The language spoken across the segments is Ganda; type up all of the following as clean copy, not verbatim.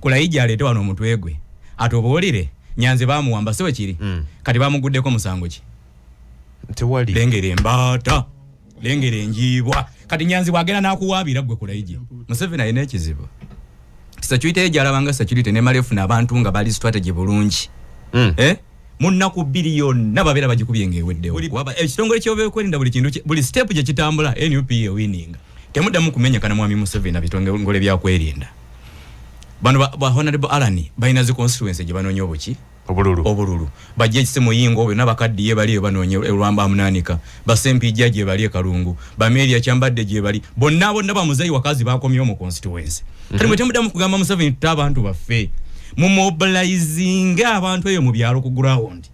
Kulaija alete wano omutwegwe atobolire Nyanzi bamuwamba sewe kiri kati bamuguddeko musango ki tewali lengere mbata lengere njibwa kati Nyanzi bwagenda nakuwabira gwe Kulaija Museveni ayina ekizibu kisakyuite ejalabanga security ne malefu n'abantu nga bali strategy bulungi munnaku billion nababera bagikubye ngeweddewo waba ekitongole kyobe kwerinda buli kintu buli step je kitambula NUP winning temuddamu kumenya kana mwami Museveni bitongole bya kwerinda bano ba honorable Alani baina zi constituency je banonyo boki obululu bajje kisemo yingo obwe nabakaddiye bali banonyo elwamba amunanika basempi jaje bali Kalungu bameria kyambadde je bali bonna ba muzayi wakazi bakomyo mu constituency kali mwetemu kugamba Museveni tutabantu baffe mu mobilizing abantu eyo mu byalo ku ground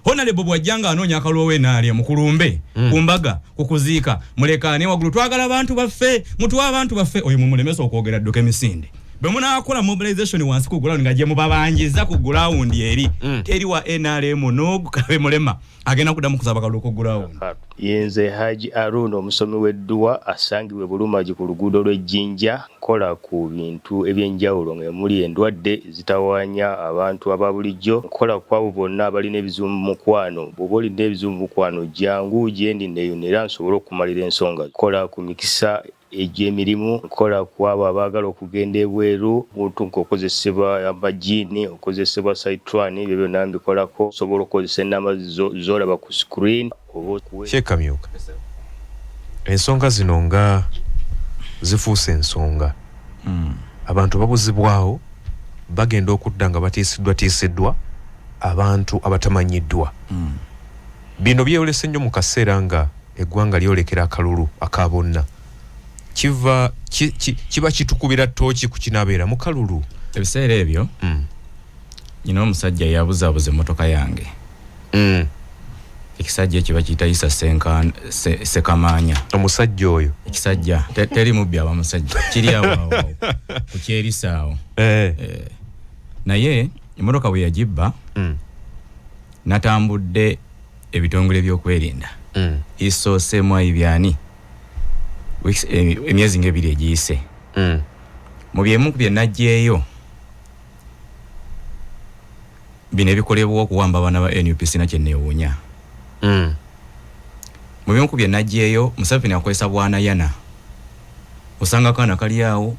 honorable bwajjanga anonya akalwowe naali mukulumbe kumbaga kukuziika mulekane wagulu twagala abantu baffe mutwa abantu baffe oyo mumulemeso okwogera ddoke misinde bemuna akola mobilization wansi ku ground ngaje mu babanjiza ku ground eri teri wa NRM n'ogukabe mulema agenda kudamu kusaba kalulu ku ground yenze Haji Aruno omusomi w'edduwa asangiwe Bulumaji ku luguudo lw'Ejjinja kola ku bintu ebyenjawulo ng'emuli endwadde zitawanya abantu ababulijjo kola kwabo bonna abalina ebizibu mu mukwano bw'oba olina ebizibu mu mukwano jangu gyendi neeyonera nsobole okumalira ensonga kola ku mikisa ejemirimu kola kwabo abagala okugenda ebweru muntu okozesebwa amajini okozesebwa Saitwani byo nambi kolako sobola okozesa enamba zolaba ku screen Sheka myuka ensonga zino nga zifuuse ensonga abantu babuzibwawo bagenda okudda nga batiisiddwa abantu abatamanyiddwa bino byewolese nnyo mu kaseera nga eggwanga lyolekera akalulu akabonna kiba kitukubira tooki ku kinabeera mu kalulu ebiseera ebyo nyina omusajja yabuzabuze emmotoka yange ekisajja kiba kitayisa Sekamanya omusajja oyo ekisajja teri mubbi aba musajja kiri awo ku kyerisaawo naye emmotoka bwe yagibba natambudde ebitongole by'okwerinda isoosemu ibyani emyezi ng'ebiri egiyise mu byemu ku bye najjeeyo bino ebikolebwa okuwamba abaana ba NUP sina kye neewuunya mu byemu ku bye najjeeyo Museveni akozesa bwanayana osanga akaana kali awo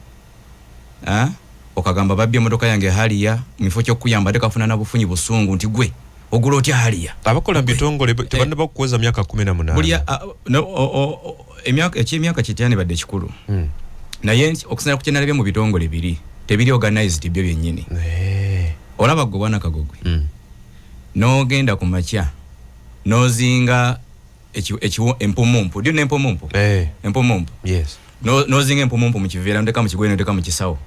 okagamba babbye emmotoka yange haliya mu kifo ky'okuyamba ate kafuna na bufunyi busungu nti gwe ogula otya haliya abakola bitongole tebanne bakuweza myaka 18 buli emyaka kityane badde kikulu naye okusana ku kyenalabye mu bitongole biri tebiri organized byo byennyini olaba gwe bwana Kagogwe n'ogenda ku makya n'ozinga empumumpu dio n'empumumpu empumumpu yes n'ozinga empumumpu mu kiveera ndeka mu kigweno ndeka mu kisawo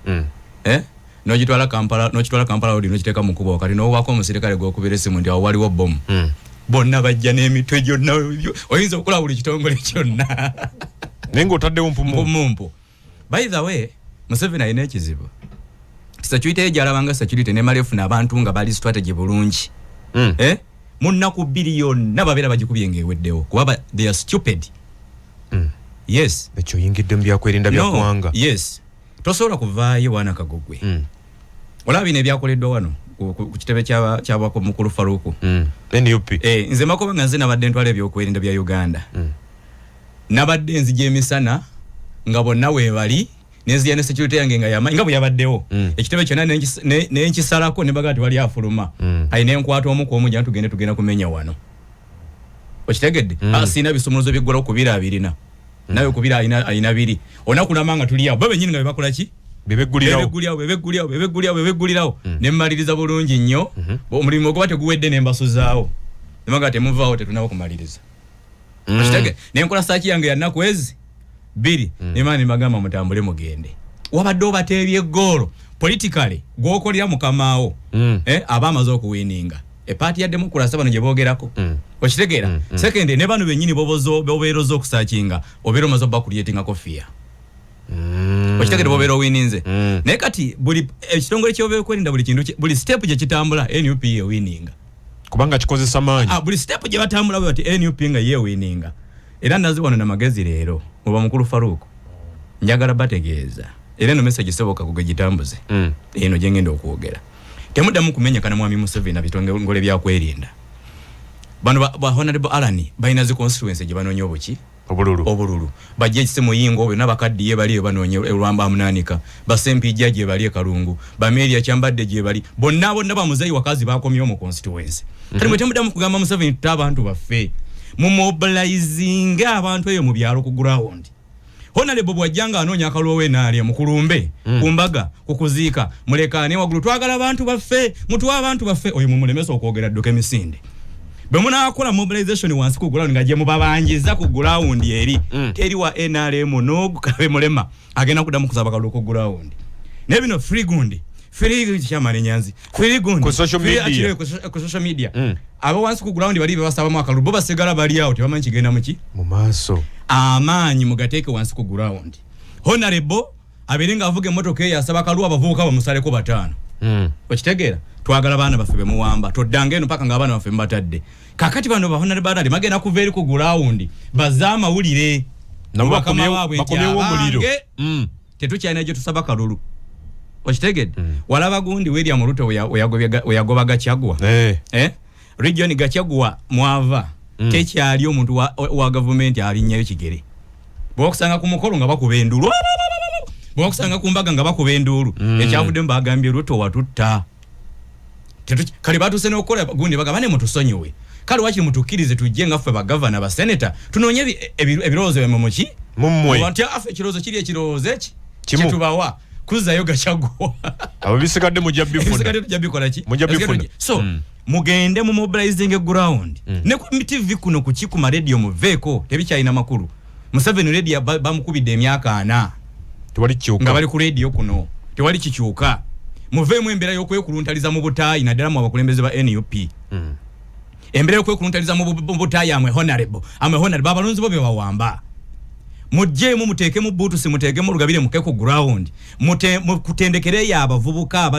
n'ogitwala Kampala odi n'okiteeka mu kubo kati n'owako omusirikale gw'okubira essimu nti awo waliwo bomu bonna bajja n'emitwe gyonna oyinza okukola buli kitongole kyonna naye ng'otaddewo mpumumpu by the way Museveni ayina ekizibu security ejalabanga security ne malefu n'abantu nga bali strategy bulungi munnaku billion nababera bagikubye ngeweddewo kuba they are stupid yes ekyo yingidde mu byakwerinda byakwanga yes tosobola kuvaayo bwana Kagogwe olaba bino ebyakoleddwa wano ku kitebe kyabako mukulu Faruku NUP nze makobe nga nze nabadde ntwala ebyokwerinda bya Uganda nabadde nzija emisana nga bonna weebali nenzija ne security yange nga yamanyi nga bwe yabaddewo ekitebe kyonna n'enkisalako ne baga tewali afuluma ayina enkwata omu kw'omujja tugenda kumenya wano okitegedde asina bisumuluzo by'eggwala okubira abirina nawe kubira ayina biri onakulama nga tuli awo babe nyinyi nga bakola ki bebeggulirawo nemmaliriza bulungi nnyo omulimu ogwa teguwedde nembasuzaawo nemaga temuvaawo tetunaba kumaliriza okitegedde nenkola saaki yange yannaku ezi 2 nemani magamba mutambule mugende wabadde obateebye eggoolo politically gwokolera mukamaawo abaamaze okuwininga epaati ya Democracy bano gye boogerako okitegeera second ne bano bennyini bobeeroza okusaakinga obeera omaze obba creating a coffee okitegeera bobeera owininze naye kati buli ekitongole ky'obyokwerinda buli kintu buli step gye kitambula NUP ye wininga kubanga kikozesa maanyi buli step gye batambula bati NUP nga ye wininga era nazi wano na magezi leero muba mukulu Faruku njagala bategeeza era no message seboka kugitambuze eno jengendo okuogera temuddamu kumenya kana mwami Museveni na bitongole bya kwerinda bano ba Honorable Alani baina zi constituency gye banonye obuki obululu bajje kisemo yingo obwe nabakaddiye bali banonye Rwamba amunanika basempi jaje bali Kalungu bameria Kyambadde gye bali bonna bamuzayi wakazi bakomyo mu constituency kali mutemuddamu kugamba Museveni tabantu baffe mu mobilizing abantu eyo mu byalo ku ground Honorable Bwajjanga anonya akalowe nali mukulumbe kumbaga kukuziika mulekane wagulu twagala abantu baffe mutwa abantu baffe oyo mumulemeso okwogera ddoke misinde bemuna akola mobilization wansi ku ground ngaje mubabanjiza ku ground eri teri wa NRM nogukabe mulema agenda kudamu kusaba kalu ku ground nebino free gundi free chamane nyanzi free gundi ku social media ku social media abo wansi ku ground bali basaba mwaka lubo basigala bali out bamanyi kigenda muki mu maaso amanyi mugateke wansi ku ground Honorable abiringa avuge motoka yasaba kalu abavuka bamusaleko batano okitegera twagala bana baffe bemuwamba toddange eno paka ngabana baffe mbatadde kakati bano ba Honorable Badali magenda kuveeri ku ground bazama ulire nabo bakomyewo muliro tetukyalina gye tusaba kalulu okitegedde walaba gundi William Ruto oyagobaga Kyagwa region Gakyagwa mwava tekyali omuntu wa government alinnyayo kigere bwokusanga ku mukolo nga bakuba endulu bwokusanga ku mbaga nga bakuba endulu ekyavudde mbagambye Ruto watutta kali batuse n'okukola gundi bagabane mutusonyiwe kali wakiri mutukirize tujje nga ffe ba governor ba senator tunonye ebirozo bya muki mummwe wanti afa ekirozo kiri ekirozo eki kitubawa kuzayo Gakyagwa abo bisigadde mu jabikola ki so mugende mu mobilizing ground ne ku TV kuno ku kikuma radio mu veko tebikyalina makulu Museveni radio bamukubidde emyaka 4 tewali kikyuka nga bali ku radio kuno tewali kikyuka muvemu embera yokwekuluntaliza mu butayi naddala mu abakulembeze ba NUP embera yokwekuluntaliza mu butayi amwe honorable abalonzi bo bawamba mujje mu muteke mu butu simuteke mu rugabire muke ku ground kutendekere ya abavubuka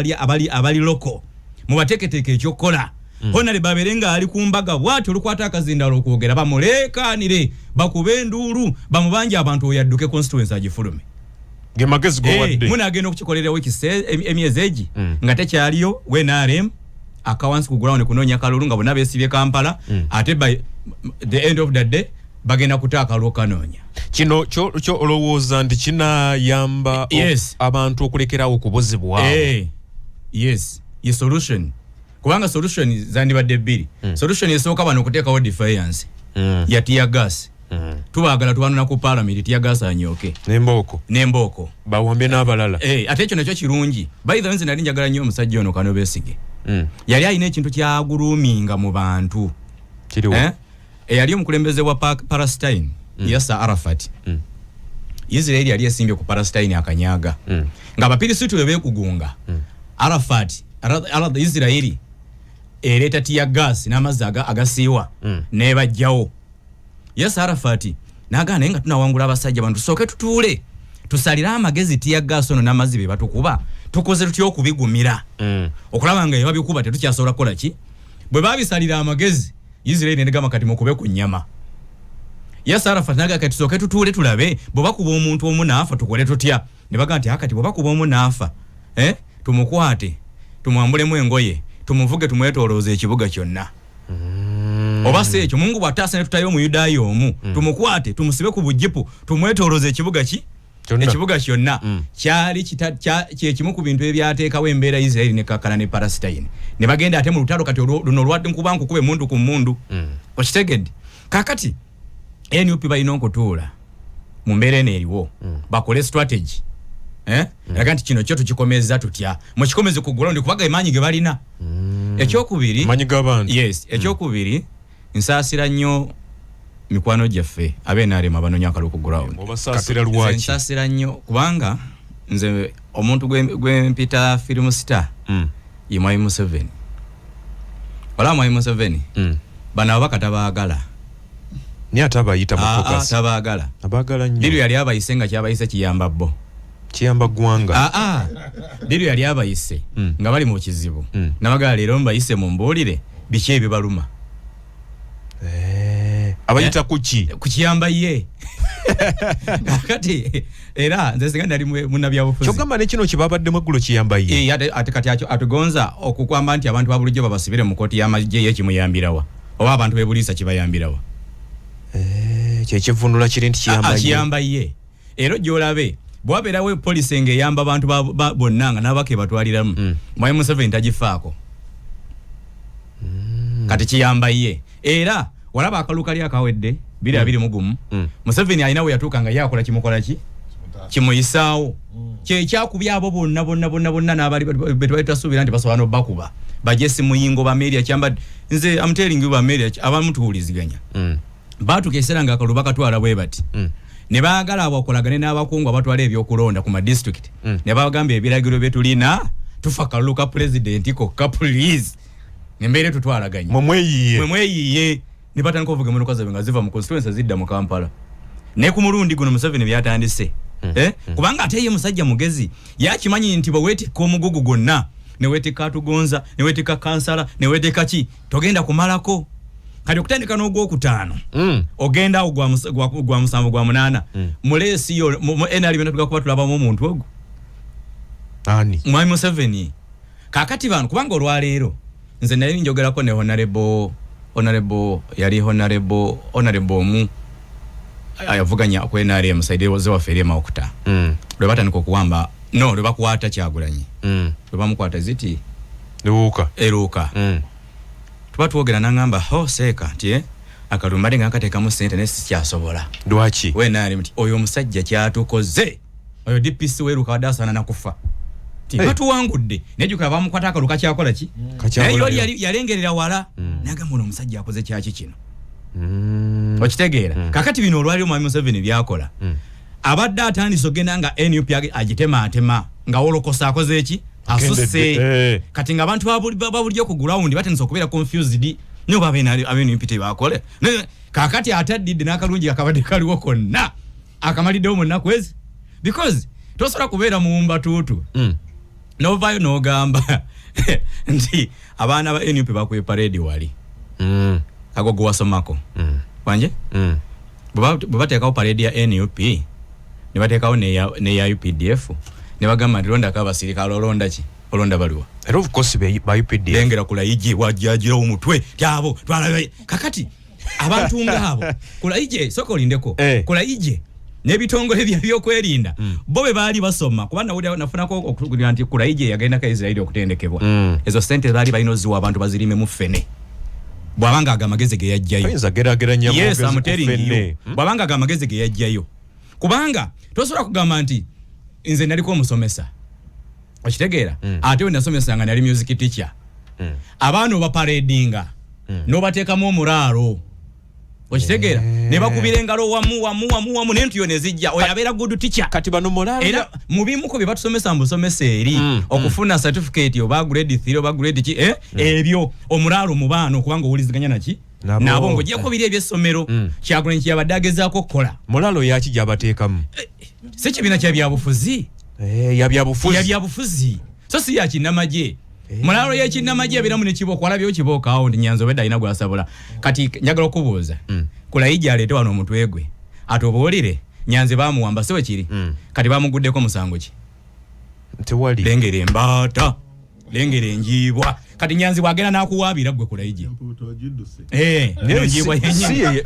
abali loko mubateketeke ekyokola honorable baberenga ali kumbaga bwati olukwata akazindalo okwogera bamulekanire bakubenduru bamubanja abantu oyadduke constituency agifulume gemagezi go wadde muna agenda okukikolera wiki emyezi egi nga tekyaliyo we NRM akawansi ku ground kunonya kalulu nga bonna besibye Kampala ate by the end of the day bagenda kutaka lokanonya kino kyo olowooza nti kinayamba abantu okulekerawo okubozebwa yes ye solution kubanga solution zandibadde bbiri solution esooka bano okuteekawo defiance ya tear gas tubagala tubanuna ku parliament tear gas anyoke nemboko bawambe n'abalala ate ekyo nakyo kirungi by the way nali njagala nnyo omusajja ono Kano Besigye yali alina ekintu kyaguruminga mu bantu kiriwo yali omukulembeze wa Palestine Yasser Arafat Israel yali esimbye ku Palestine akanyaga nga abapirisitu bekugunga Arafat Israeli ereta tear gas n'amazzi agasiiwa nebajjawo Yasser Arafat nagana nga tunawangula abasajja bantu soke tutuule tusalira amagezi tear gas ono n'amazzi be batukuba tukoze tutyo okubigumira okulaba nga babikuba tetukyasobola kola ki bwe babisalira amagezi Israeli negama kati mukube ku nyama Yasser Arafat naga kati soke tutuule tulabe bwe bakuba omuntu omunaafa tukole tutya ne baga nti akati bwe bakuba omunaafa tumukwate tumwambulemu engoye tumuvuge tumwetolooze ekibuga kyonna obase ekyo Mungu bw'ataasa ne tutayo mu Yudaaya omu tumukwate tumusibe ku bujipu tumwetolooze ekibuga ekibuga kyonna kyali kyekimu ku bintu ebyateekawo embeera Israeli ne kakana ne Palestine ne bagenda ate mu lutalo kati luno olwadde nkuba nkukube mundu ku mundu okitegedde kakati NUP balina okutuula mu mbeera eno eriwo bakole strategy laga nti kino kyo tukikomeza tutya mukikomeze ku ground kubaga emanyi ge balina ekyokubiri manyi g'abantu ekyokubiri nsaasira nnyo mikwano gyaffe abenaare mabanonya akalu ku ground obasaasira lwaki nsaasira nnyo kubanga nze omuntu gwempita film star ye Mwai Museveni wala Mwai Museveni bana abakata baagala ni atabayita mu focus abagala nnyo diru yali abayise nga kyabayise kiyamba bo kiyamba gwanga diru yali abayise nga bali mu kizibu nabagala leero mbayise mu mbuulire biki ebibaluma abayita kuki kukiyamba ye kati era nze singa nali munnabyabufuzi kyogamba ne kino kibabadde maggulo kiyamba ye ate kati atugonza okukwamba nti abantu babulijjo babasibire mu kooti y'amagye ye kimuyambirawa oba abantu bebuliisa kibayambirawa kyekivunula kiri nti kiyamba ye era gyolabe bwabeerawo polisi ng'eyamba abantu bonna nga n'abake batwaliramu Mwai Museveni tagifaako kati kiyamba ye era walaba akalu kali akawedde 221 Museveni alina we yatuuka nga yakola kimukola ki kimuyisaawo kyekyakuby abo bonna n'abali betasuubira nti basobola n'obakuba bajesi muyingo bameria kyamba nze I'm telling you bameria abamutuuliziganya baatuuka ekiseera nga akalu bakatwala bwe bati ne baagala abakolagane n'abakungu abatwala ebyokulonda ku madistrict ne bagamba ebiragiro bye tulina tufa kalulu ka president kokka please nembeere tutwalaganye mweyiye ne batandika okuvuga emmotoka zaabwe nga ziva mu constituency zidda mu Kampala ne ku mulundi guno Museveni byatandise kubanga ate ye musajja mugezi yakimanyi nti bweweetikka omugugu gwonna ne weetikka atugonza ne weetikka kansala ne weetikka ki togenda kumalako kati okutandika n'ogwokutaano ogenda awo gwa musanvu gwa munaana muleesi yo NRM natuga kuba tulabamu omuntu ogwo ani Mwai Museveni kakati bano kubanga olwaleero nze nali njogerako ne honorable yali honorable omu ayavuganya ku NRM saide waze wafere makuta lwe batandika okuwamba no lwe bakwata Kyagulanyi lwe bamukwata ziti eruuka tuba twogera nangamba seeka nti akalumbali nga akateekamu ssente naye sikyasobola lwaki NRM nti oyo omusajja kyatukoze oyo DPC weeruka wadde asaana nakufa batuwangudde nejjukira bamukwata akalu kakyakola ki naye yalengerera wala nagamba ono omusajja akoze kyaki kino okitegeera kakati bino olwali Mwai Museveni byakola abadde atandise ogenda nga NUP agitemaatema nga wolokosa akoze eki asusse kati nga abantu babulijjo ku ground batandise okubeera confused nyo NUP tebakole kakati ataddidde n'akalungi akabadde kaliwo konna akamaliddewo mu nnaku ezi because tosobola kubeera muwumba tuutu novayo n'ogamba nti abaana ba NUP bakwe parade wali ago gwasomako wanje bwe bateekawo parade ya NUP ne bateekawo ne ya UPDF ne bagamba nti londa kabasirikale olonda ki olonda baliwa and of course ba UPDF lengera kulaije wajjajira omutwe tyabo twalabe kakati abantu ngabo kulaije soko lindeko kulaije nebitongole byokwerinda bobe bali basoma kuba nawulira nafunako okugira nti kulaije yagenda ka Israeli okutendekebwa ezo sente bali bayinoziwa abantu bazirime mu fene bwabanga agamageze ge yajjayo yes I'm telling you bwabanga agamageze ge yajjayo kubanga tosobola kugamba nti nze naliko omusomesa okitegeera ate we nasomesa nga nali music teacher abaana obaparadinga n'obateekamu omulaalo okitegeera ne bakubira engalo wamu n'entuyo ne zijja oyo abeera good teacher kati bano mulaalo era mu bimu ko bye batusomesa mu busomesa eri okufuna certificate oba grade 3 oba grade ki ebyo omulaalo mu baana okubanga owuliziganya naki nabo ng'ogyeko biri eby'essomero Kyagulanyi kyabadde agezaako okukola mulaalo yaki gy'abateekamu si kibiina kya byabufuzi yabyabufuzi so si yakinnamagye mulaalo y'ekinnamagye abeeramu ne kibooko walabyewo kibooko awo ndi Nyanzi obedda alina gwasabula kati njagala okubuuza Kulaije aleete wano omutwe gwe atobuulire Nyanzi baamuwamba si we kiri kati baamuguddeko musango ki tewali lengera embaata lengera enjiibwa kati Nyanzi bwagenda n'akuwaabira gwe Kulaije enjiibwa yennyini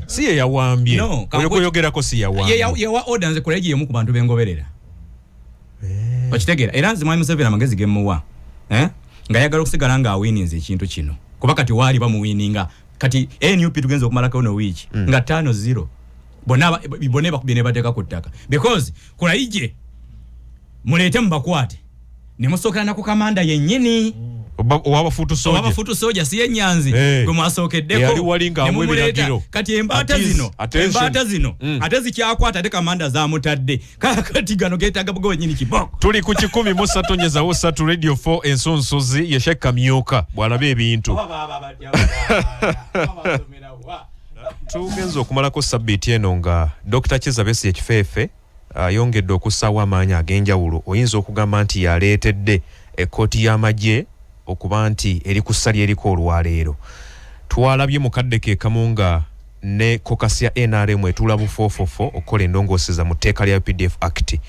si ye yawambye oyo kuyogerako si yawambye yewa order nze Kulaije yemu ku bantu bengoberera okitegeera era nze Mwai Museveni amagezi gemuwa nga yagala okusigala nga awininze ekintu kino kuba kati waali bamuwininga kati NUP tugenza okumalako no wiiki nga 5-0 bonna bakubye ne bateeka ku ttaka because Kulaije muleete mubakwate ne musookera na ku kamanda yennyini owabafuutu soja si Nyanzi gwe mwasookeddeko ne mumuleeta kati embaata zino ate zikyakwata ate kamanda zamutadde kati gano geetaaga bugo wennyini kiboko tuli ku 103.3 Radio 4 ensonsozi ye Sheikh Kamyuka bw'alaba ebintu tugenza okumalako sabbiiti eno nga Dr. Kizza Besigye Ekifeefe ayongedde okussaawo amaanyi ag'enjawulo oyinza okugamba nti yaleetedde ekkooti y'amagye okuba nti eri ku ssali eriko olwaleero twalabye mukadde ke kamu nga ne kokasi ya NRM etula bufofofo okukola endongooseza mu tteeka lya UPDF Act.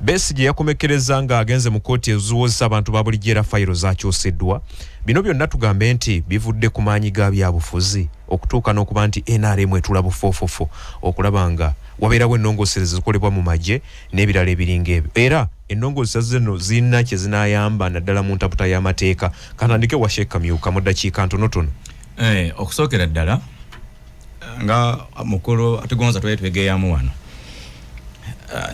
Besigye yakomekereza nga agenze mu kkooti ezuwozesa abantu ba bulijjo era fayiro zakyusiddwa. Bino byonna tugambe nti bivudde ku maanyi ga byabufuzi okutuuka n'okuba nti NRM etula bufofofo okulaba nga wabeerawo ennongooseza zikolebwa mu magye n'ebirala ebiringa ebyo. Era ennongooseza zino zirina kye zinaayamba naddala mu ntaputa y'amateeka. Kanandike wa Sheikh Kamyuka mu ddakiika ntonotono. Okusookera ddala nga mukulu atugonza twegeeyamu wano.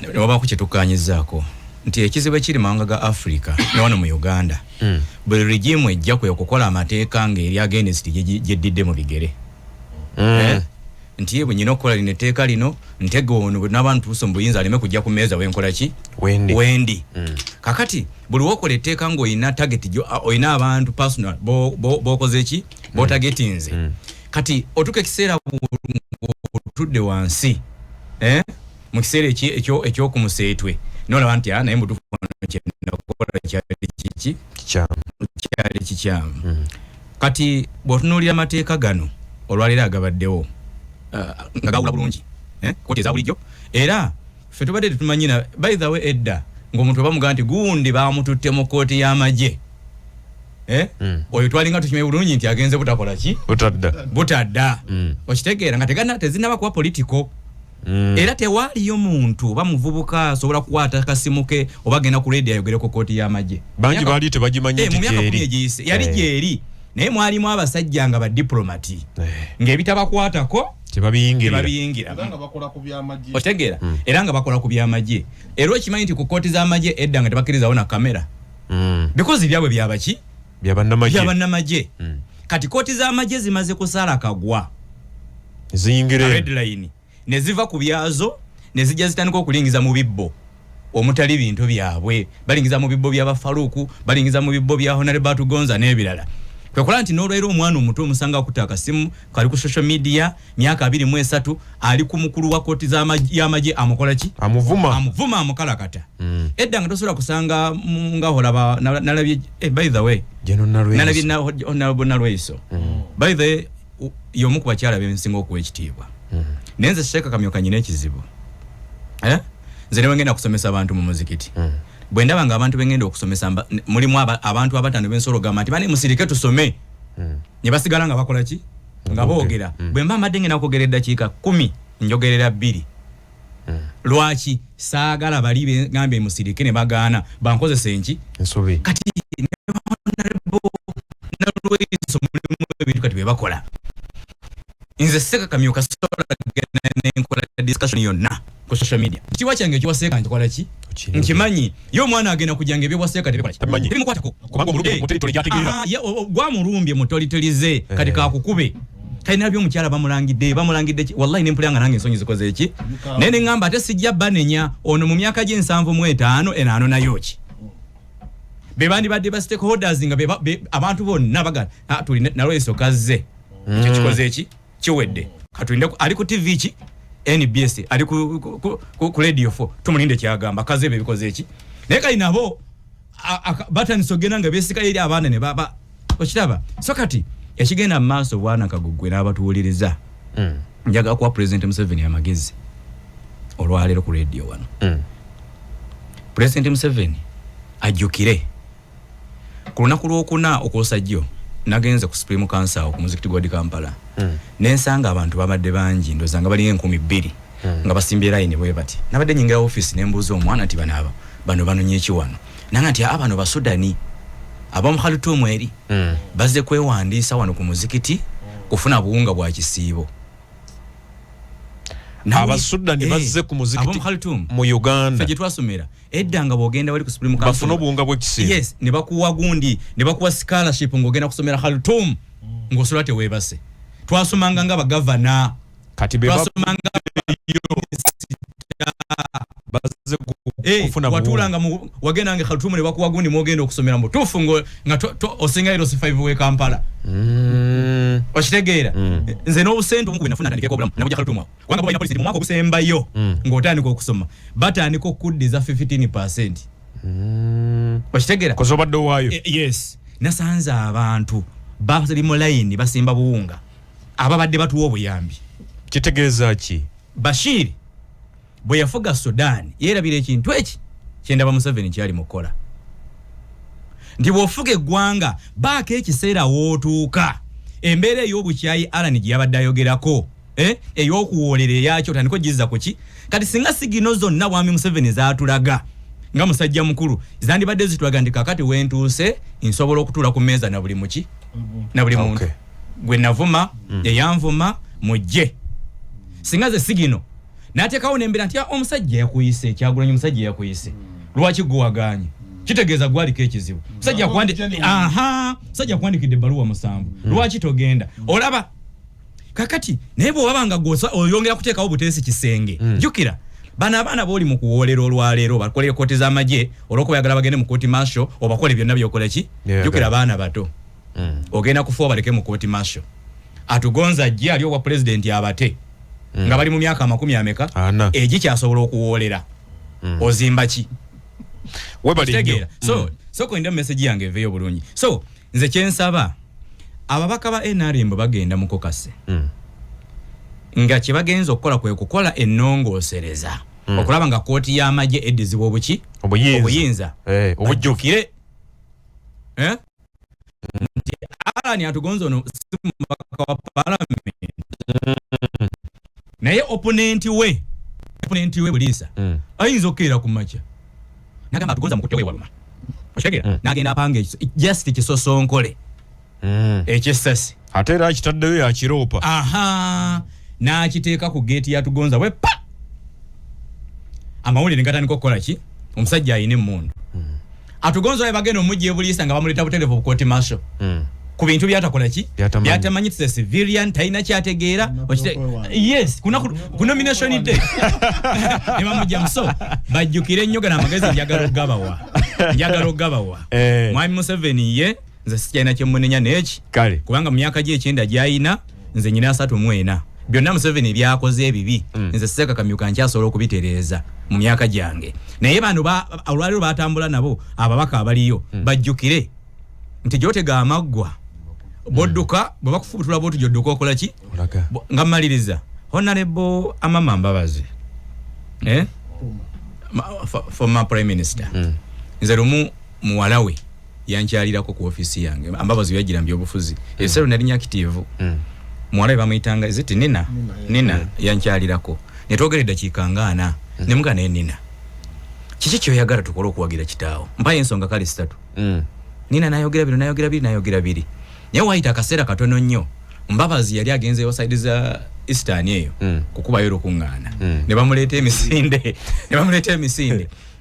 Ne wabaako kye tukkaanyizaako nti ekizibu ekiri mawanga ga Africa ne wano mu Uganda buli regimu ejja kwe okukola amateeka ng'eri against gyeddidde mu bigere. Nti bwe nyina okukola lino etteeka lino ntego ono n'abantu tuuse mu buyinza aleme kujja ku mmeeza wenkola ki wendi. Kakati buli wokola etteeka ng'olina target olina abantu personal b'okoze ki b'otargetinze. Kati otuka ekiseera otudde wansi mu kiseera ekyokumuseetwe n'olaba nti naye mutuufu kyenakola kyali kikyamu. Kati bw'otunuulira amateeka gano olwaleero agabaddewo nga gawula bulungi kkooti eza bulijjo era ffe tubadde tetumanyina by the way edda ng'omuntu bamugamba nti gundi baamututte mu kkooti y'amagye oyo twalinga tukimanyi bulungi nti agenze butakola ki butadda okitegeera nga tezinaba kuba politiko. Era tewaaliyo muntu bamuvubuka asobola kukwata akasimu ke oba genda ku radio ayogere ku kkooti y'amagye. Bangi baali tebagimanyi nti gyeri yali gyeri naye mwalimu abasajja nga badiplomati ng'ebitabakwatako tebabiyingira otegeera era nga bakola ku by'amagye. Era okimanyi nti ku kkooti z'amagye edda nga tebakkirizawo na kamera because byabwe byabaki byabannamagye. Kati kkooti z'amagye zimaze kusala kagwa ziyingire red line ne ziva ku byazo ne zijja zitandika okulingiza mu bibbo omutali bintu byabwe. Balingiza mu bibbo by'abafaluku, balingiza mu bibbo bya Honorable Batugonza n'ebirala. Kwekola nti n'olwero omwana omuto omusanga akuta akasimu kali ku social media myaka 23 ali ku mukulu wa kkooti y'amagye amukola ki amuvuma amukalakata. Edda nga tosobola kusanga nga olaba nalabye by the way nalabye nalweiso by the way y'omu ku bakyala b'ensinga okuwa ekitiibwa. Nenze Sheikh Kamyuka nyina ekizibu nze ne ngenda kusomesa abantu mu muzikiti. Bwe ndaba nga abantu bengenda okusomesa mulimu abantu abatano b'ensolo gamba nti bane musirike tusome ne basigala nga bakola ki nga boogera. Bwe mba mbadde ngenda kwogera eddakiika 10 njogerera 2 lwaki saagala bali ngambe musirike ne bagaana bankozesa enki ensobi. Kati nalweiso mulimu ebintu kati bwe bakola. Nze Sheikh Kamyuka sola gena nenkola discussion yonna ku social media. Kiwa kyange kiwaseeka nkola ki nkimanyi yo mwana agenda kujanga ebyo waseeka tebekola ki tiri mukwatako kubanga omulumbi mutoli lyategeera gwa mulumbye mutolitolize kati kakukube kaina byo mukyala bamulangidde wallahi nempulanga nange ensonyi zikoze eki nene ngamba ate sijja banenya ono mu myaka gye 7 enano nayo ki bebandi badde ba stakeholders nga abantu bonna bagala tuli nalweso kazze ekyo kikoze eki kiwedde katulinde ali ku TV ki NBS ali ku radio 4 tumulinde kyagamba kazebe bikoze eki naye kali nabo batani sogena nga besika eri abana ne baba okiraba so kati ekigenda maaso bwana Kagugwe n'abatuwuliriza njaga kwa President Museveni amagezi olwalero ku radio wano President Museveni ajukire ku lunaku lwokuna okwosajjo nagenze ku Supreme Council ku Muzikiti God Kampala nensanga abantu babadde bangi ndozanga bali 2,000 nga basimbye line bwe bati nabadde nyingira office nembuza omwana ati bano nyeki wano nanga ati abano ba Sudani abamu Khartoum eri bazze kwewandiisa wano ku muzikiti kufuna buunga bwa kisiibo. Abasudani bazze ku muzikiti mu Uganda fije twasomera edda nga bogenda wali ku Supreme Council bafuna buunga bwe kisiibo. Yes ne bakuwa gundi ne bakuwa scholarship ngogenda kusomera Khartoum ngosolate webase twasomanga nga bagavana kati be twasomanga bazze kufuna watulanga wagenda nge Khartoum ne bakuwa gundi mogenda okusomera mu tufu ngo nga osinga ero 5 we Kampala okitegeera nze n'obusente omukubi nafuna tandike ko bulamu nabuja Khartoum kwanga boyina police mu mwaka ogusembayo ng'otandika okusoma batandika okuddiza 15%. Okitegeera kozobadde waayo yes nasanze abantu bali mu line basimba buunga ababadde batuwa obuyambi kitegeeza ki Bashir bwe yafuga Sudan yerabira ekintu eki kyendaba Museveni kyali mukola ndi bwofuga eggwanga baako ekiseera wootuuka embeera ey'obukyayi Alan gye yabadde ayogerako ey'okuwoolera eyakyo tandiko gizza ku ki kati singa sigino zonna bwami Museveni zaatulaga nga musajja mukulu zandibadde zitulaga ndi kakati wentuuse nsobola okutuula ku mmeeza na buli muki na buli muntu gwe navuma eyanvuma mujje singa ze sigino nateekawo n'embeera nti omusajja yakuyise Kyagulanyi omusajja yakuyise lwaki guwaganye kitegeeza gwaliko ekizibu musajja kuwandikidde ebbaluwa 7 lwaki togenda olaba kakati naye bwe wabanga oyongera kuteekawo buteesi kisenge jjukira bana abaana booli mu kuwoolera olwaleero bakolera kooti z'amagye olw'okuba yagala bagende mu kooti masho obakole byonna byokola ki jjukira abaana bato ogenda kufa obaleke mu kooti masho atugonza jje ali obwa pulezidenti abate nga bali mu myaka 10 ameka egikyasobola okuwoolera ozimba ki webaligera so kwenda message yange eveyo bulungi so nze kyensaba ababaka ba NRM bagenda mu kokase nga kibagenza okukola kwe kukola ennongoosereza okulaba nga kooti y'amagye eddizibwa obuki obuyinza obujjukire nti Alan atugonza ono si mubaka wa parliament naye opponent we Bulisa ayinza okukeera ku makya nagamba atugonza mukutte we waluma oshegera nagenda apanga just kisosonkole ekisasi ate era kitaddeyo yakiroopa n'akiteeka ku geeti yatugonza we pa amawulire ngatandika okukola ki omusajja ayina emmundu atugonza we bagenda omujja Bulisa nga bamuleeta butereevu bukooti masho ku bintu byatakola ki byatamanyitse civilian talina kyategeera yes ku nomination day ne bamujja muso bajjukire ennyo n'amagezi njagala okugabawa mwami Museveni ye nze sikyalina kyemmunenya n'eki kubanga mu myaka gye ekyenda gy'ayina nze nyina 34 byonna Museveni byakoze ebibi nze sisekakamyuka nkyasobola okubitereeza mu myaka gyange naye bano olwaliro batambula nabo ababaka abaliyo bajjukire nti gyotega amaggwa bodduka bwe bakufubutula bwoti gyodduka okola ki nga mmaliriza Honorable Amama Mbabazi former prime minister nze lumu muwala we yankyalirako ku ofisi yange Mbabazi yagira mbyobufuzi ebiseera nali active muwala we bamuyitanga ziti Nina yankyalirako netwogera eddakiika nga 4 ne mugana Nina kiki kyoyagala tukola okuwagira kitaawo mpayo ensonga kale 3 Nina nayogera biri naye wayita akaseera katono nnyo Mbabazi yali agenzeyo side za Eastern eyo kukubayo lukuŋŋaana ne bamuleeta emisinde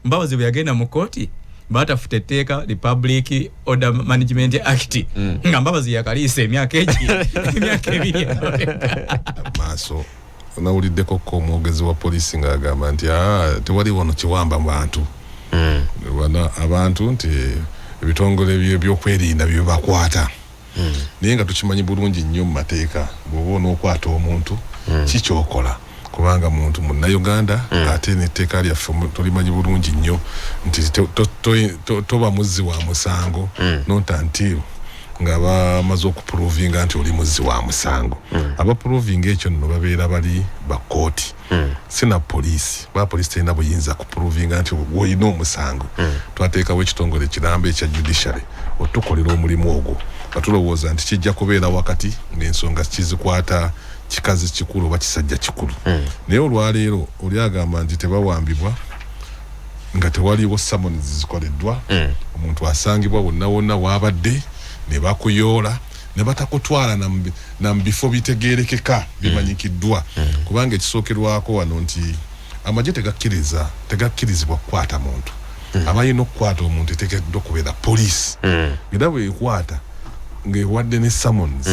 Mbabazi bwe yagenda mu kooti batafuta etteeka Republic Order Management Act nga Mbabazi yakaliisa emyaka 2 maaso nawuliddeko ko omwogezi wa polisi ng'agamba nti tewali wano kiwamba mu bantu abantu nti ebitongole by'okwerinda bye bakwata naye nga tukimanyi bulungi nnyo mu mateeka bw'oba onookwata omuntu kikyokola kubanga muntu munnayuganda ate n'etteeka lyaffe tulimanyi bulungi nnyo nti toba muzzi wa musango nontanti nga bamaze okuprovinga nti oli muzzi wa musango abaprovinga ekyo nno babeera bali bakooti sina poliisi bapoliisi terina buyinza kuprovinga nti olina omusango twateekawo ekitongole kirambe ekya judiciary otukolera omulimu ogwo nga tulowooza nti kijja kubeera wakati ng'ensonga kizikwata kikazi kikulu oba kisajja kikulu naye olwaleero oli agamba nti tebawambibwa nga tewaliwo summons zikoleddwa omuntu asangibwa wonna wabadde ne bakuyoola ne batakutwala na mbifo bitegeerekeka bimanyikiddwa kubanga ekisookerwako wano nti amagye tegakkirizibwa kukwata muntu abayina okukwata omuntu eteekeddwa okubeera poliisi era bwekwata ng'ewadde ne summons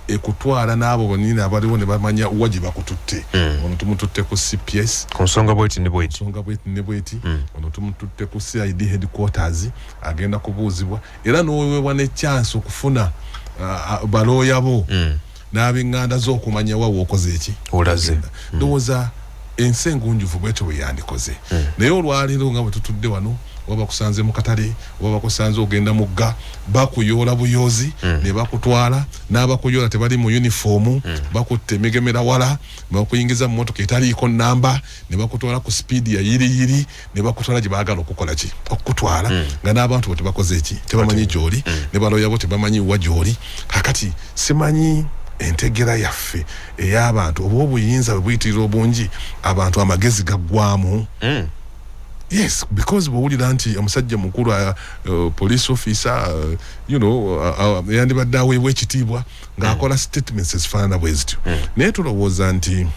ekutwala n'abo bonyine abaliwo ne bamanya wa gye bakututte ono tumututte ku CPS ku nsonga bweti ne bweti ono tumututte ku CID headquarters agenda kubuuzibwa era n'oweebwa ne chance okufuna balooya bo n'ab'enganda z'okumanya wa wookoze eki olaze ndowooza ensi engunjuvu bwetyo bwe yandikoze naye olwaleero nga bwe tutudde wano oba bakusanze mu katale oba bakusanze ogenda mugga bakuyola buyozi ne bakutwala n'abakuyola tebali mu uniform bakutte migemera wala bakuyingiza mu motoka etaliiko namba ne bakutwala ku speed ya yiri ne bakutwala gye baagala okukola ki okutwala nga n'abantu bo tebakoze eki tebamanyi gy'oli ne baloya bo tebamanyi wa gy'oli kakati simanyi entegera yaffe ey'abantu oba obuyinza bwe buyitira obungi abantu amagezi gaggwamu yes because bwowulira nti omusajja mukulu police officer yandibadde aweebwa ekitiibwa ng'akola statements ezifaanana bwe zityo naye tulowooza nti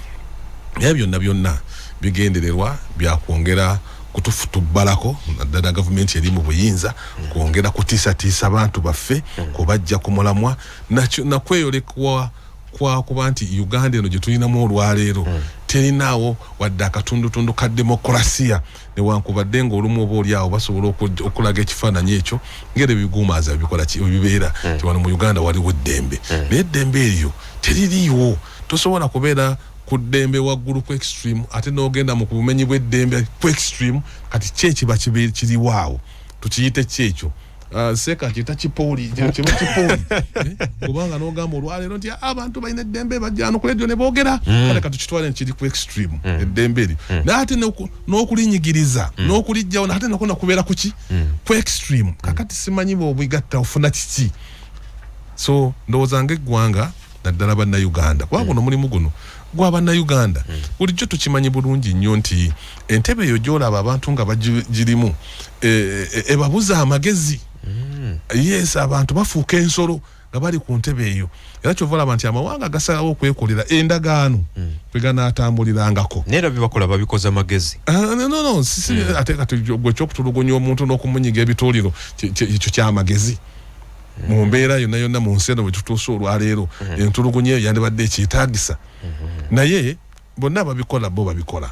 ebyo byonna bigendererwa byakwongera kutubbalako naddala gavumenti eri mu buyinza kwongera kutiisatiisa abantu baffe kubajja ku mulamwa nakweyolekwa kuba nti Uganda eno gye tulinamu olwaleero terinaawo wadde akatundutundu ka demokrasiya newankubadde ng'olumu oba oli awo basobola okulaga ekifaananyi ekyo ngeri ebiguumaaza bikola bibeera ti wano mu Uganda waliwo eddembe naye eddembe eryo teririiwo tosobola kubeera ku ddembe waggulu ku extreme ate n'ogenda mu bumenyi bw'eddembe ku extreme kati kyekiba kiriwaawo tukiyite kyekyo seka kita kipooli kubanga n'ogamba olwaleero nti abantu balina eddembe bajja no ku radio ne boogera kale katukitwale nkiri ku extreme eddembe eryo naate n'okulinyigiriza n'okulijjawo naate nakona kubeera kuki ku extreme kakati simanyi bw'obigatta ofuna kiki so ndowooza ng'eggwanga naddala bannayuganda kuba guno mulimu guno gw'abannayuganda bulijjo tukimanyi bulungi nnyo nti entebe eyo gy'olaba abantu nga bagirimu ebabuza amagezi yes abantu bafuuka ensolo nga bali ku ntebe eyo era kyova olaba nti amawanga gasalawo okwekolera endagaano kwe ganaatambulirangako neera byebakola babikoza magezi no ate kati gwe kyokutulugunya omuntu n'okumunyiga ebituuliro ekyo kyamagezi mu mbeera yonna mu nsi eno bwe tutuusa olwaleero entulugunya eyo yandibadde ekyetaagisa naye bonna babikola bo babikola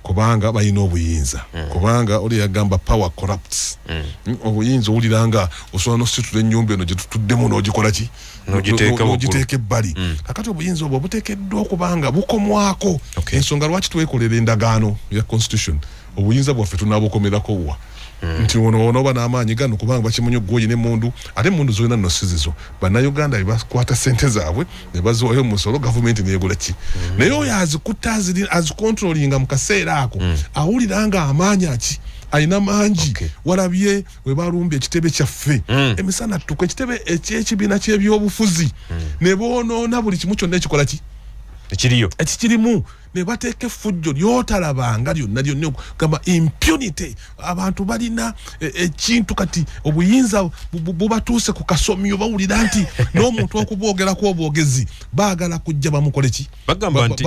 kubanga balina obuyinza kubanga oli yagamba power corrupts obuyinza owuliranga osobola n'ositula ennyumba eno gye tutuddemu n'ogikola ki n'ogiteeka ebbali kakati obuyinza obwo buteekeddwa okubanga bukomwako ensonga lwaki twekolera endagaano ya constitution obuyinza bwaffe tunaabukomerako wa nti onoba n'amaanyi gano kubanga bakimanyi ogwoyi n'emmundu ate emmundu zolina nno si zizo bannayuganda bye bakwata ssente zaabwe ne baziwayo mu musolo gavumenti neegula ki naye oyo azikutta azikontrolinga mu kaseera ako awulira nga amaanyi alina mangi walabye we balumbye ekitebe kyaffe emisana ttuka ekitebe eky'ekibiina ky'ebyobufuzi ne boonoona buli kimu kyonna ekikola ki ekikirimu ne bateeka effujjo lyotalabanga lyonna gamba impunity abantu balina ekintu kati obuyinza bubatuuse ku kasomyo bawulira nti n'omuntu okuboogerako obwogezi baagala kujja bamukole ki bagamba nti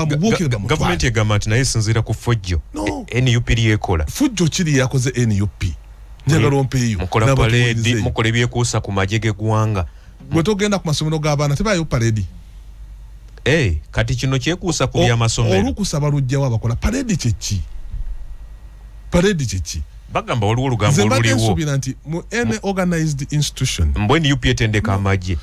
gavumenti egamba nti naye esinziira ku ffujjo NUP lyekola ffujjo kiri yakoze NUP njagala ompeeyo mukola paleedi mukola ebyekuusa ku magye g'eggwanga bwe togenda ku masomero g'abaana tebaayo paleedi kati kino kyekuusa ku by'amasomero olukusaba lujjawo abakola paredi kyeki bagamba waliwo olugambo oluliwo nsuubira nti mu any organized institution mbwe NUP etendeka amagye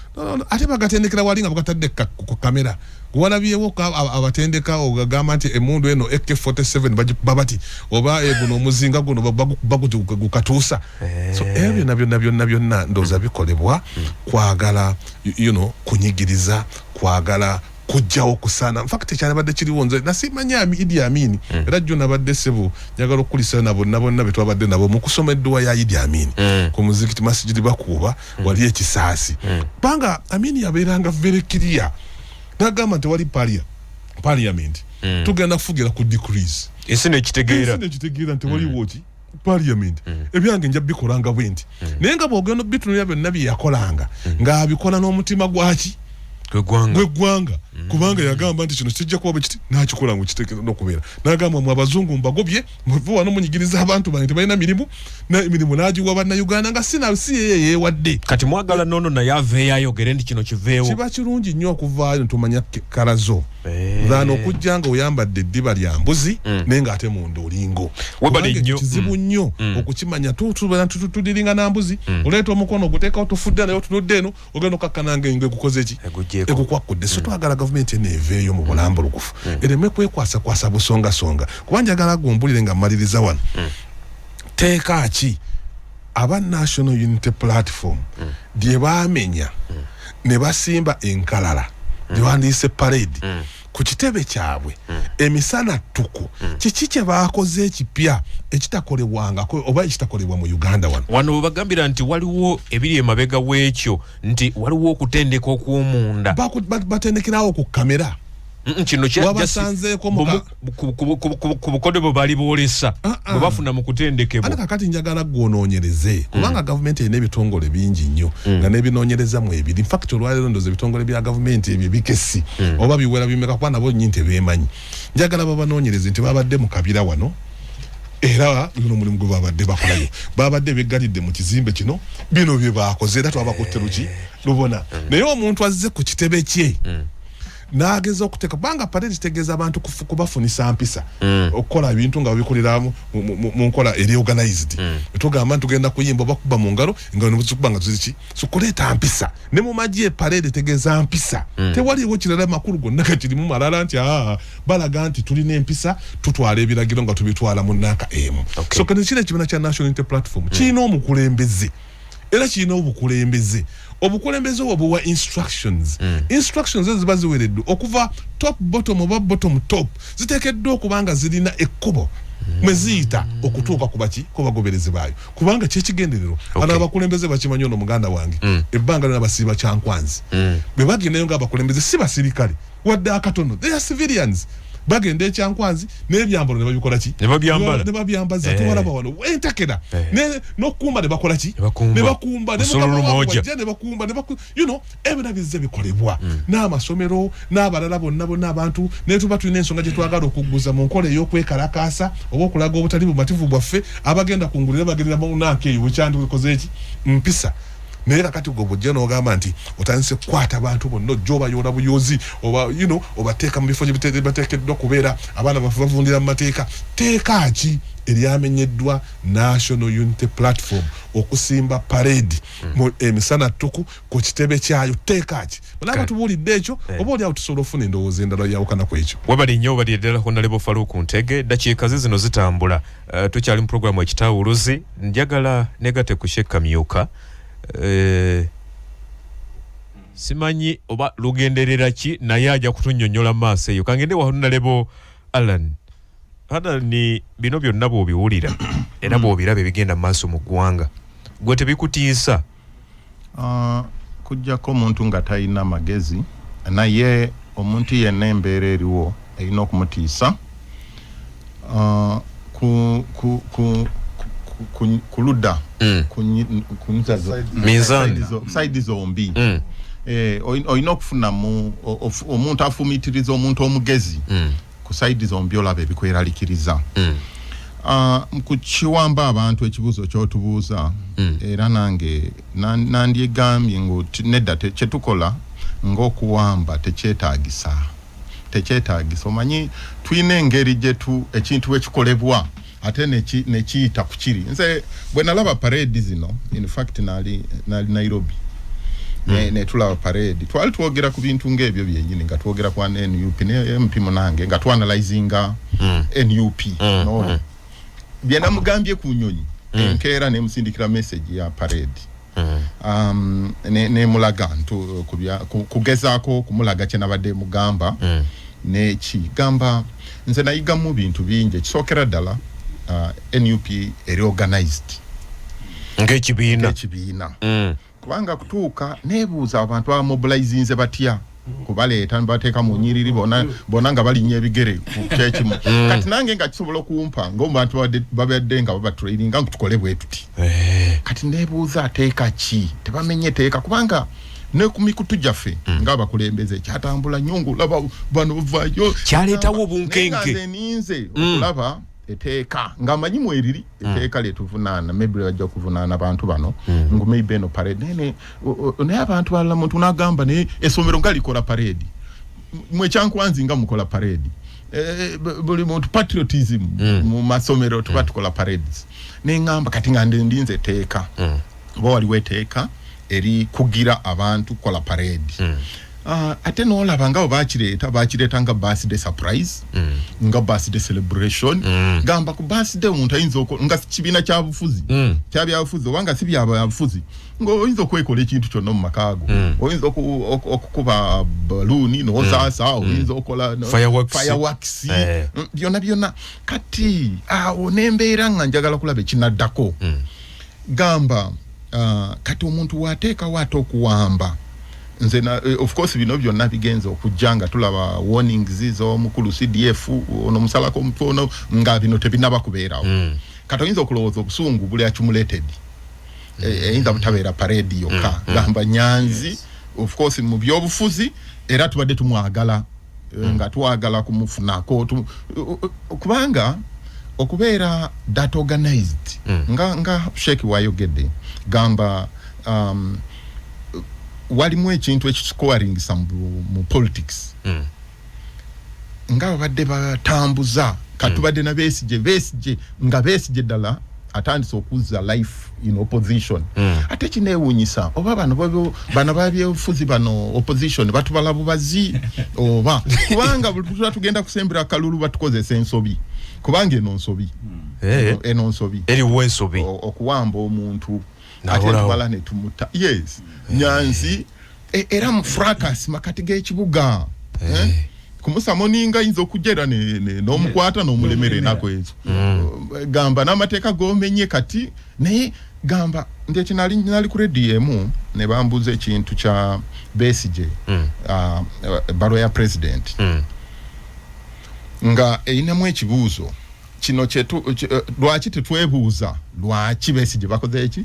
ate bagatendekera wali nga bagatadde ku kamera gwalabyewo abatendeka ogagamba nti emundu eno AK47 babati oba guno omuzinga guno bagukatuusa so ebyo byonna ndowooza bikolebwa kwagala kunyigiriza kwagala kujjawo kusana infact ekyalabadde kiriwo nze nasimanya Idi Amin era jjo nabadde sebo njagala okukulisa nabo bonna betwabadde nabo mu kusoma edduwa ya Idi Amin ku muzikiti masjidi bakuba wali ekisaasi banga Amin yabeeranga very clear nagamba nti wali parliament tugenda kufugira ku decrees esi nekitegeera nti waliwo ki parliament ebyange nja bikolanga bwenti naye nga bwogenda bitunulira byonna bye yakolanga ng'abikola n'omutima gwaki gw'eggwanga kubanga yagamba nti kino kijja kuba kiti n'akikola ngu kiteekera n'okubeera n'agamba mu abazungu mbagobye muve wano munyigiriza abantu bange tebalina mirimu n'emirimu n'agiwa bannayuganda nga si yeye yeewadde kati mwagala nono naye aveeyo ayogere nti kino kiveewo kiba kirungi nnyo okuvaayo netumanya kalazo zaano okujja nga oyambadde eddiba lya mbuzi naye ng'ate munda olingo kizibu nnyo okukimanya tudiringa na mbuzi oleeta omukono oguteekawo tufudde naye otunudde eno ogenda okakkananga engo egukoze ki egukwakudde so twagala gavumenti eno eveeyo mu bulambulukufu ereme kwekwasa busongasonga kuba njagala gumbulire nga mmaliriza wano teeka ki aba National Unity Platform die baamenya ne basimba enkalala ne wandiise parade ku kitebe kyabwe emisana tuku kiki kye baakoze ekipya ekitakolebwanga oba ekitakolebwa mu Uganda wano bagambira nti waliwo ebiri emabega w'ekyo nti waliwo okutendeka okw'omunda batendekerawo ku kamera kino wabasanzeeko ku bukode bwe bali boolesa bwe bafuna mu kutendekebwa. Ate kakati njagala gwonoonyereze kubanga gavumenti erina ebitongole bingi nnyo nga n'ebinoonyereza mu ebiri. In fact olwaleero ndooza ebitongole bya gavumenti ebyo bikesi oba biwera bimeka kuba nabo nnyini tebeemanyi. Njagala babanoonyereze nti babadde mu kabira wano era guno mulimu gwe babadde bakolayo babadde beggalidde mu kizimbe kino bino bye baakoze era twabakutte luki lubona naye omuntu azze ku kitebe kye nageza okuteka banga parade tegeza abantu kubafunisa mpisa okukola ebintu nga babikolera mu nkola eri organized tugamba ntugenda kuyimba bakuba mu ngalo nga nobuzikubanga tuziki sukuleta mpisa ne mu maji parade tegeza mpisa tewaliwo kirala makulu gonna kati mu malala nti balaga nti tulina empisa tutwala ebiragiro nga tubitwala mu naka emu so kene kile kibina kya National Unity Platform kino omukulembeze era kino obukulembeze obukulembeze obuwa instructions instructions ezo baziweredde okuva top bottom oba bottom top ziteekeddwa okubanga zirina ekkubo mweziyita okutuuka kubaki kubagoberezi baayo kubanga kyekigenderero bano abakulembeze bakimanyi ono muganda wange ebbanga lyonna basiiba kyankwanzi bwe bagendayo ng'abakulembeze si basirikale wadde akatono they are civilians bagende ekyankwanzi n'ebyambalo ne babikola ki ne babyambaza tuwalaba wano entakera n'okukumba ne bakola ki ne bakumba you know ebina bizze bikolebwa n'amasomero n'abalala bonna abantu ne tuba tulina ensonga gye twagala okugguza mu nkola ey'okwekalakaasa oba okulaga obutali bumativu bwaffe abagenda kungulira bagendera mu nankeeyo bukyandikoze eki mpisa naye kakati gwo bujja n'ogamba nti otandise kukwata abantu bonna ojjobayoola buyozi oba you know obateeka mu bifo gye bateekeddwa kubeera abaana baffe bavundira mu mateeka teeka ki eryamenyeddwa National Unity Platform okusimba parade mu emisana tuku ku kitebe kyayo teeka ki bonna batubuulidde ekyo oba oli awo tusobola ofuna endowooza endala yawukana ku ekyo webali nnyo bali eddala Honorable Farouk Ntege dakiika zino zitambula tukyali mu programu ekitawuluzi njagala negate ku Sheikh Kamyuka simanyi oba lugenderera ki naye ajja kutunnyonnyola maaso eyo kangende wa Honorable Alan ni bino byonna bw'obiwulira era bw'obiraba ebigenda mu maaso mu ggwanga gwe tebikutiisa kujjako omuntu nga talina magezi naye omuntu yenna embeera eriwo erina okumutiisa kuludda mizani side zombi oyina okufunamu omuntu afumitiriza omuntu omugezi ku side zombi olaba ebikweraliikiriza kukiwamba abantu ekibuuzo kyotubuuza era nange nandyegambye ngu nedda kyetukola ng'okuwamba tekyetaagisa omanyi tulina engeri gyetu ekintu ekikolebwa ate nekiyita ku kiri nze bwe nalaba parade zino in fact nali Nairobi netulaba parade twali twogera ku bintu ng'ebyo byennyini nga twogera kwa NUP ne MP munange nga twanalizinga NUP no byenamugambye ku nyonyi enkeera nemusindikira message ya parade ne mulaga ntu kugezaako kumulaga kye nabadde mugamba nekigamba nze nayigamu bintu bingi ekisookera ddala NUP eri organized ng'ekibiina kubanga kutuuka nebuuza abantu abamobilizinze batya kubaleeta bateeka mu nnyiriri bona nga balinnya ebigere ku kyekimu kati nange nga kisobola okumpa ng'obantu babadde nga babatraininga ngu tukole bwe tuti kati nebuuza ateeka ki tebamenye teeka kubanga ne ku mikutu gyaffe ng'abakulembeze kyatambula nnyo ng'olaba bano bavayo kyaleetawo obunkenke nze ninze okulaba eteeka nga amanyi mweriri eteeka lyetuvunaana maybe bajja kuvunaana abantu bano ngu maybe eno parade naye abantu balala muntu n'agamba naye essomero nga likola parade mwe kyankwanzi nga mukola parade buli muntu patriotism mu masomero tuba tukola parades neŋŋamba kati nga ndinze eteeka oba waliwo eteeka eri kugira abantu kukola parade ate n'olaba nga bakireta nga birthday surprise nga birthday celebration gamba ku birthday omuntu ayinza nga kibiina kya bufuzi kya byabufuzi obanga si byabufuzi ng'oyinza okwekola ekintu kyonna mu makaago oyinza okukuba baluni n'osaasa oyinza okola fireworks byonna kati awo n'embeera nga njagala kulaba ekinaddako gamba kati omuntu wateekawo ate okuwamba nze of course bino byonna bigenza okujjanga tulaba warnings zizo mukulu CDF ono musalako mpono nga bino tebinaba kubeerawo kati oyinza okulowooza obusungu buli accumulated eyinza butabeera parade yokka gamba Nyanzi of course mu byobufuzi era tubadde tumwagala nga twagala kumufunako kubanga okubeera that organized nga Sheikh wayogedde gamba walimu ekintu ekiscoring mu politics nga babadde batambuza katubadde na Besigye nga Besigye ddala atandise okuzza life in opposition ate kinewunyisa oba bano babyefuzi bano opposition batubala bubazi oba kubanga buli tugenda kusembera kalulu batukozesa ensobi kubanga eno nsobi eri wensobi okuwamba omuntu ate tubala ne tumuta yes Nyanzi era mu fracas makati g'ekibuga kumusamoninga inzo kujera n'omukwata n'omulemere nako ezo gamba n'amateeka gomenye kati naye gamba ndi ekinali ku radio ne bambuza ekintu kya Besigye baro ya president nga eyinamu ekibuuzo kino kyetu lwaki tetwebuuza lwaki Besigye bakoze eki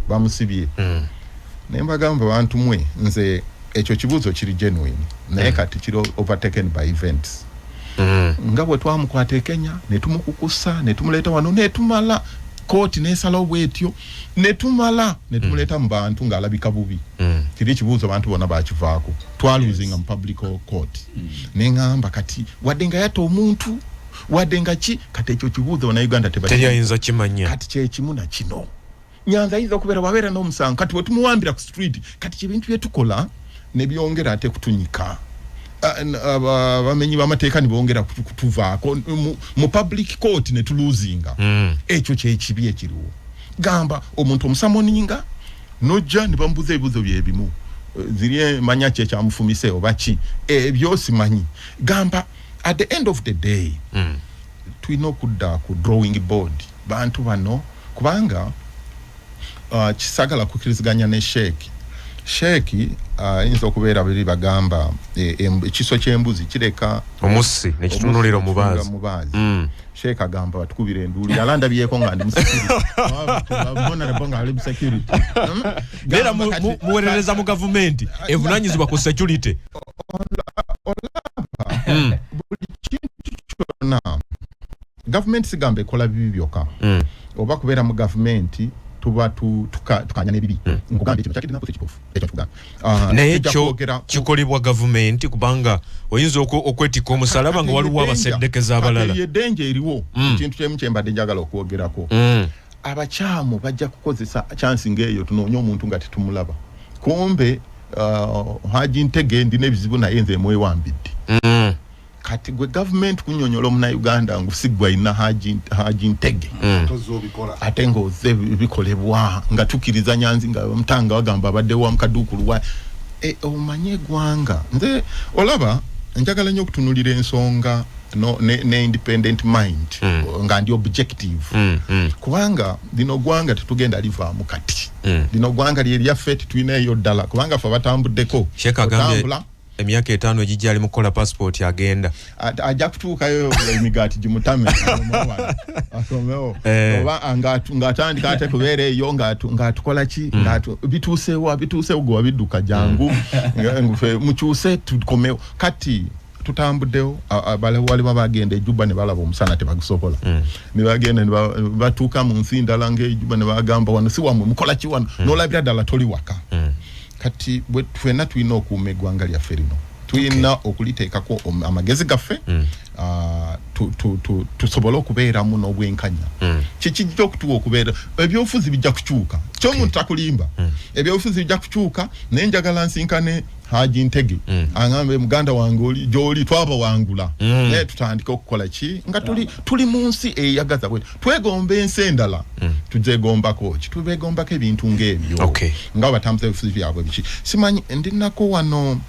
bamusibye nemba gamba bantu mwe nze ekyo kibuuzo kiri genuine naye kati kiro overtaken by events nga bwe twamukwata e Kenya ne tumukukusa ne tumuleta wano ne tumala kooti nesala obwetyo ne tumuleta mu bantu ng'alabika bubi kiri kibuuzo bantu bonna bakivaako twaluzinga mu public court neŋŋamba kati wadde nga yatta omuntu wadde nga ki kati ekyo kibuuzo wana Uganda teyayinza kimanya kati kyekimu na kino Nyanzi ayinza okubeera wabeera n'omusango kati bwe tumuwambira ku street kati kyebintu byetukola ne byongera ate kutunyika bamenyi b'amateeka ne bongera kutuvaako mu public court ne tuluzinga ekyo kyekibi ekiriwo gamba omuntu omusamoninga nojja ne bamubuza ebibuzo byebimu ziri manya kye kyamufumise oba ki ebyo simanyi gamba at the end of the day tulina okudda ku drawing board bantu bano kubanga kisagala kukiriziganya ne Sheikh inza okubeera biri bagamba ekiso ky'embuzi kireka omusi nekitunulira omubazi Sheikh agamba batukubira enduuli yalanda byeko nga ndi security babona rebonga ali security bera muwerereza mu government evunanyizibwa ku security buli kintu kyonna government sigambe kola bibi byokka oba kubeera mu government tuba tukanya nebibi ngugamba ekyo kyakidina kose kipofu ekyo tugamba naye ekyo kikolebwa government kubanga oyinza okwetika omusalaba nga waliwo abaseddekeza abalala ye danger eriwo ekintu kyemu kyembadde njagala okwogerako abakyamu bajja kukozesa chance ngeyo tunoonya omuntu nga tetumulaba kumbe Haji Ntege ndina ebizibu naye nze mwewambidde kati gwe government kunyonyola omuna Uganda ngusigwa ina Haji Ntege tozobikola ate ngoze bikolebwa nga tukiriza Nyanzi nga mtanga wagamba abadde wa mkadukulu wa omanye gwanga nze olaba njagala nnyo okutunulira ensonga ne independent mind nga ndi objective kubanga dino gwanga tetugenda liva mukati dino gwanga lya fete tuina eyo ddala kubanga fa batambuddeko otambula emyaka 5 ejijja ali mukola passport agenda ajja kutuukayo imigati jimutame asomeo oba ngatandika ate kubeera eyo ngatukola ki bituusewo gwe wabidduka jangu mukyuse tukomeo kati tutambuddewo wali bagenda ejuba ne balaba omusana tebagusobola ne bagenda ne batuuka mu nsi ndala ng'ejuba ne bagamba wano si wamwe mukola ki wano n'olabira ddala toli waka kati bwe ffenna tulina okuuma eggwanga lyaffe lino tulina okuliteekako amagezi gaffe tusobole okubeeramu n'obwenkanya kikijja okutuwa okubeera ebyobufuzi bijja kukyuka ky'omuntu takulimba ebyobufuzi bijja kukyuka naye njagala nsinkane Haji Ntege angambe muganda wange gy'oli twabawangula naye tutandika okukola ki nga tuli mu nsi eyagaza bwe twegomba ensi endala tuzegombako ki tubegombako ebintu ng'ebyo nga batambuza ebifuzi byabwe biki simanyi ndinako wano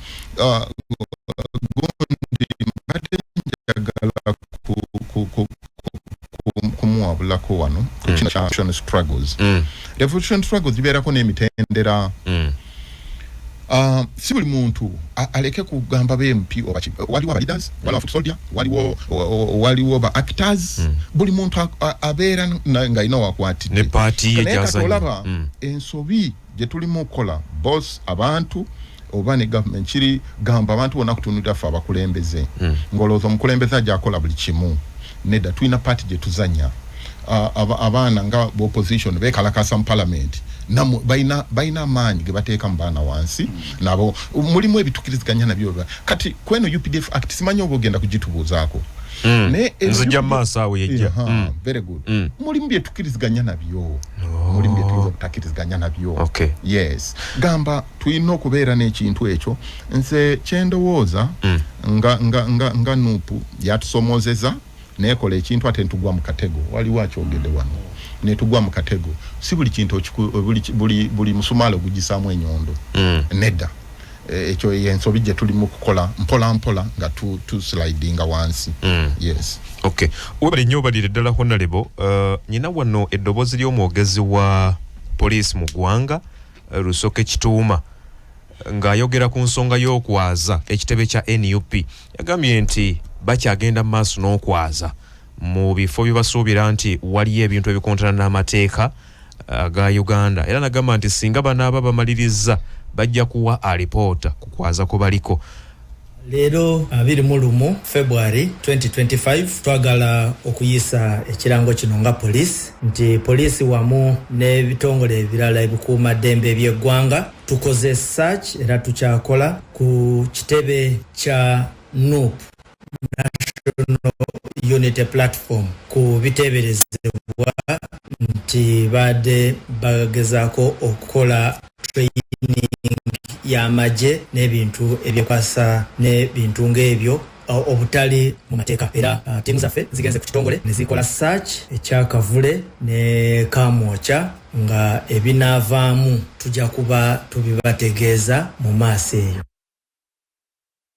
kumuwabulako wano kino kya struggles revolution struggles ibeerako n'emitendera si buli muntu aleke kugamba BMP waliwo leaders waliwo foot soldier waliwo ba actors buli muntu abeera nga ina wakwatidde ne party yajazanya ensobi je tulimu kola boss abantu oba ne government kiri gamba abantu bonna kutunulira fa abakulembeze ngolozo omukulembeze ajja akola buli kimu nedda tulina party je tuzanya abaana nga opposition bekalakasa mu parliament namu baina maanyi ge bateeka mu baana wansi nabo mulimu ebitukiriziganya nabyo kati kweno UPDF Act simanyi obogenda kugitubuuzaako ne nzija maasawe yejja very good mulimu bye tukiriziganya nabyo mulimu bye tukiriziganya butakiriziganya nabyo yes gamba tulina okubeera n'ekintu ekyo nze kyendowooza nga nupu yatusomozeza nekola ekintu ate ntugwa mu katego waliwo akyogedde wano netugwa mu katego si buli kintu buli musumalo gugisaamu enyondo nedda ekyo yensobi gye tulimu kukola mpola nga tu slidinga wansi yes webali nnyo balire ddala honorable nyina wano eddoboozi ly'omwogezi wa poliisi mu ggwanga Lusoke Kituuma ng'ayogera ku nsonga y'okwaza ekitebe kya NUP yagambye nti bakyagenda maaso n'okwaza mu bifo bye basuubira nti waliyo ebintu ebikontana n'amateeka ga Uganda era nagamba nti singa banaaba bamaliriza bajja kuwa alipoota ku kwaza ko baliko Leero 21 February 2025 twagala okuyisa ekirango kino nga police nti police wamu n'ebitongole ebirala ebikuuma ddembe by'eggwanga tukoze search era tukyakola ku kitebe kya NUP National Unity Platform ku biteeberezebwa nti badde bagezaako okukola training y'amagye n'ebintu ebyekwasa n'ebintu ng'ebyo obutali mu mateeka era tiimu zaffe zigenze ku kitongole ne zikola search ekyakavule ne kamwoca nga ebinaavaamu tujja kuba tubibategeeza mu maaso eyo.